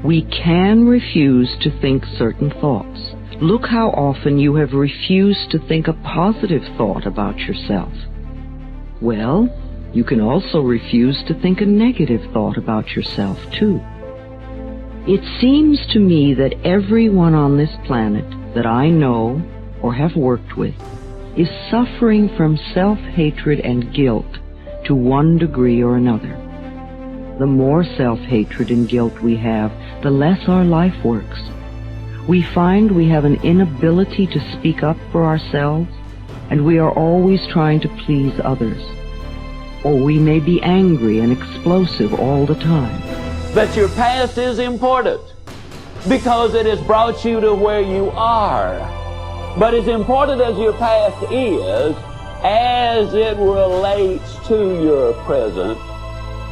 We can refuse to think certain thoughts. Look how often you have refused to think a positive thought about yourself. Well, you can also refuse to think a negative thought about yourself, too. It seems to me that everyone on this planet that I know or have worked with is suffering from self-hatred and guilt to one degree or another. The more self-hatred and guilt we have, the less our life works. We find we have an inability to speak up for ourselves, and we are always trying to please others. Or we may be angry and explosive all the time. That your past is important because it has brought you to where you are. But as important as your past is, as it relates to your present,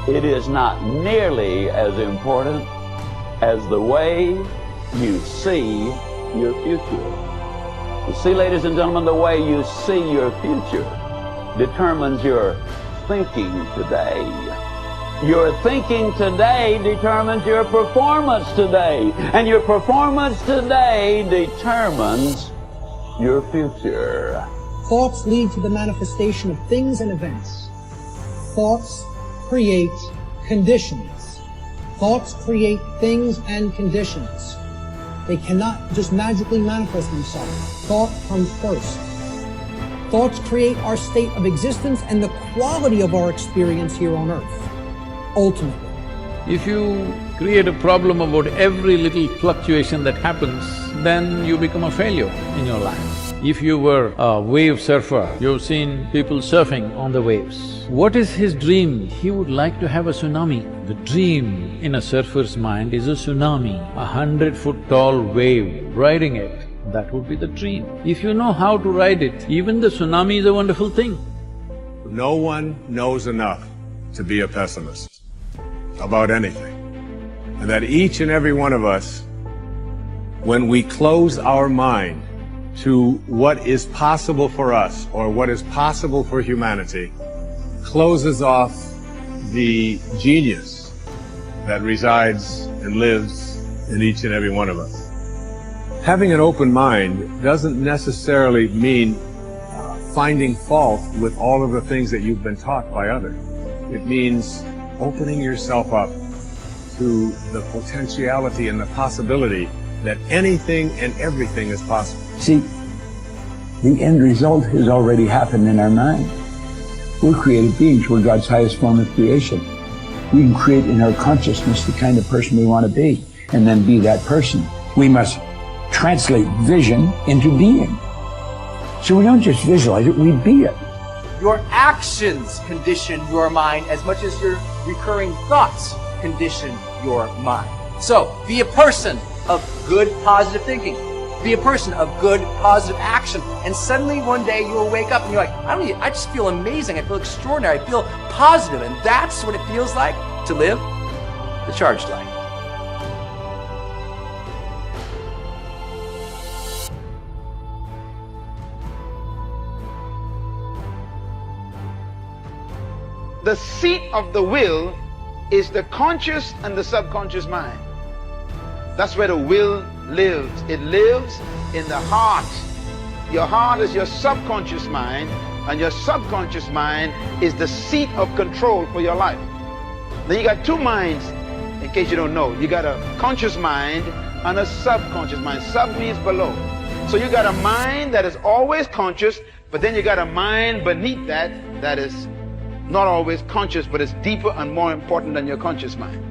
it is not nearly as important as the way you see your future. You see, ladies and gentlemen, the way you see your future determines your thinking today. Your thinking today determines your performance today. And your performance today determines your future. Thoughts lead to the manifestation of things and events. Thoughts create conditions. Thoughts create things and conditions. They cannot just magically manifest themselves. Thought comes first. Thoughts create our state of existence and the quality of our experience here on earth, ultimately. If you create a problem about every little fluctuation that happens, then you become a failure in your life. If you were a wave surfer, you've seen people surfing on the waves. What is his dream? He would like to have a tsunami. The dream in a surfer's mind is a tsunami, 100-foot tall wave, riding it. That would be the dream. If you know how to ride it, even the tsunami is a wonderful thing. No one knows enough to be a pessimist about anything. And that each and every one of us, when we close our mind to what is possible for us or what is possible for humanity, closes off the genius that resides and lives in each and every one of us. Having an open mind doesn't necessarily mean finding fault with all of the things that you've been taught by others. It means opening yourself up to the potentiality and the possibility that anything and everything is possible. See, the end result has already happened in our mind. We're created beings. We're God's highest form of creation. We can create in our consciousness the kind of person we want to be, and then be that person. We must translate vision into being. So we don't just visualize it, we be it. Your actions condition your mind as much as your recurring thoughts condition your mind. So, be a person of good, positive thinking. Be a person of good, positive action. And suddenly one day you'll wake up and you're like, I just feel amazing. I feel extraordinary. I feel positive. And that's what it feels like to live the charged life. The seat of the will is the conscious and the subconscious mind. That's where the will lives. It lives in the heart. Your heart is your subconscious mind, and your subconscious mind is the seat of control for your life. Now you got two minds, in case you don't know. You got a conscious mind and a subconscious mind. Sub means below. So you got a mind that is always conscious, but then you got a mind beneath that that is not always conscious, but it's deeper and more important than your conscious mind.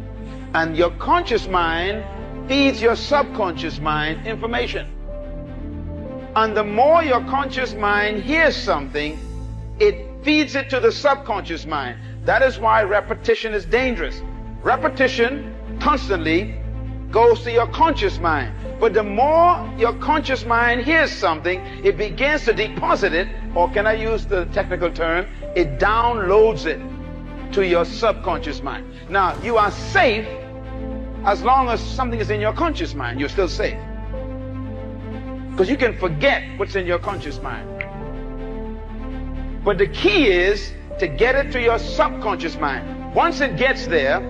And your conscious mind feeds your subconscious mind information. And the more your conscious mind hears something, it feeds it to the subconscious mind. That is why repetition is dangerous. Repetition constantly goes to your conscious mind. But the more your conscious mind hears something, it begins to deposit it, or can I use the technical term, it downloads it to your subconscious mind. Now, you are safe as long as something is in your conscious mind. You're still safe. Because you can forget what's in your conscious mind. But the key is to get it to your subconscious mind. Once it gets there,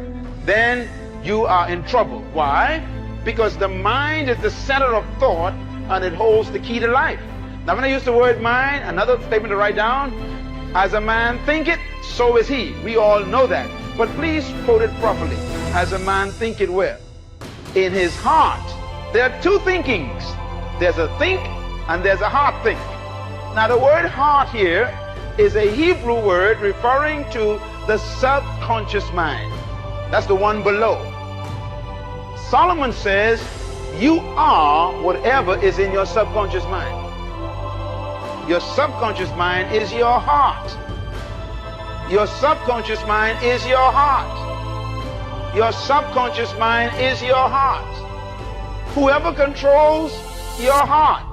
then you are in trouble. Why? Because the mind is the center of thought and it holds the key to life. Now when I use the word mind, another statement to write down, as a man thinketh, so is he. We all know that. But please quote it properly. As a man thinketh where? In his heart. There are two thinkings. There's a think and there's a heart think. Now the word heart here is a Hebrew word referring to the subconscious mind. That's the one below. Solomon says, you are whatever is in your subconscious mind. Your subconscious mind is your heart. Your subconscious mind is your heart. Your subconscious mind is your heart. Whoever controls your heart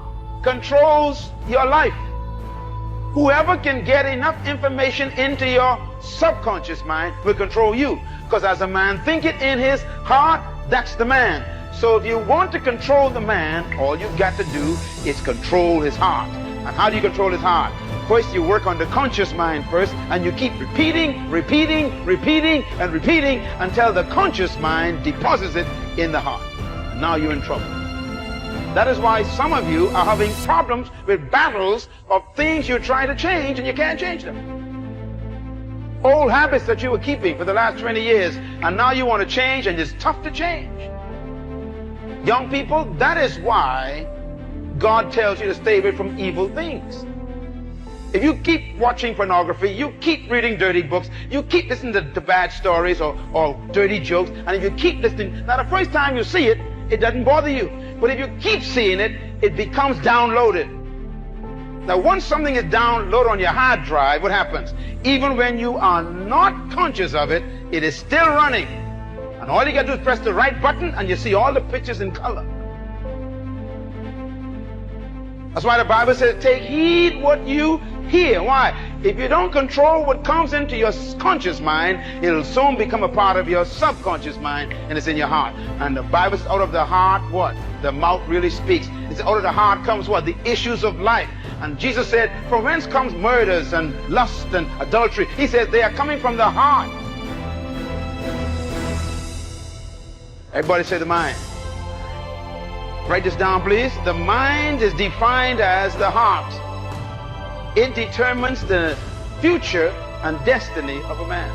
controls your life. Whoever can get enough information into your subconscious mind will control you. Because as a man thinketh in his heart, that's the man. So if you want to control the man, all you've got to do is control his heart. And how do you control his heart? First, you work on the conscious mind first, and you keep repeating and repeating until the conscious mind deposits it in the heart. And now you're in trouble. That is why some of you are having problems with battles of things you're trying to change and you can't change them. Old habits that you were keeping for the last 20 years, and now you want to change, and it's tough to change. Young people, that is why God tells you to stay away from evil things. If you keep watching pornography, you keep reading dirty books, you keep listening to bad stories or dirty jokes, and if you keep listening, now the first time you see it, it doesn't bother you. But if you keep seeing it, it becomes downloaded. Now once something is downloaded on your hard drive, what happens? Even when you are not conscious of it, it is still running. And all you got to do is press the right button and you see all the pictures in color. That's why the Bible says, take heed what you hear. Why? If you don't control what comes into your conscious mind, it'll soon become a part of your subconscious mind, and it's in your heart. And the Bible says, out of the heart, what? The mouth really speaks. It's out of the heart comes what? The issues of life. And Jesus said, from whence comes murders and lust and adultery? He says, they are coming from the heart. Everybody say the mind. Write this down, please. The mind is defined as the heart. It determines the future and destiny of a man.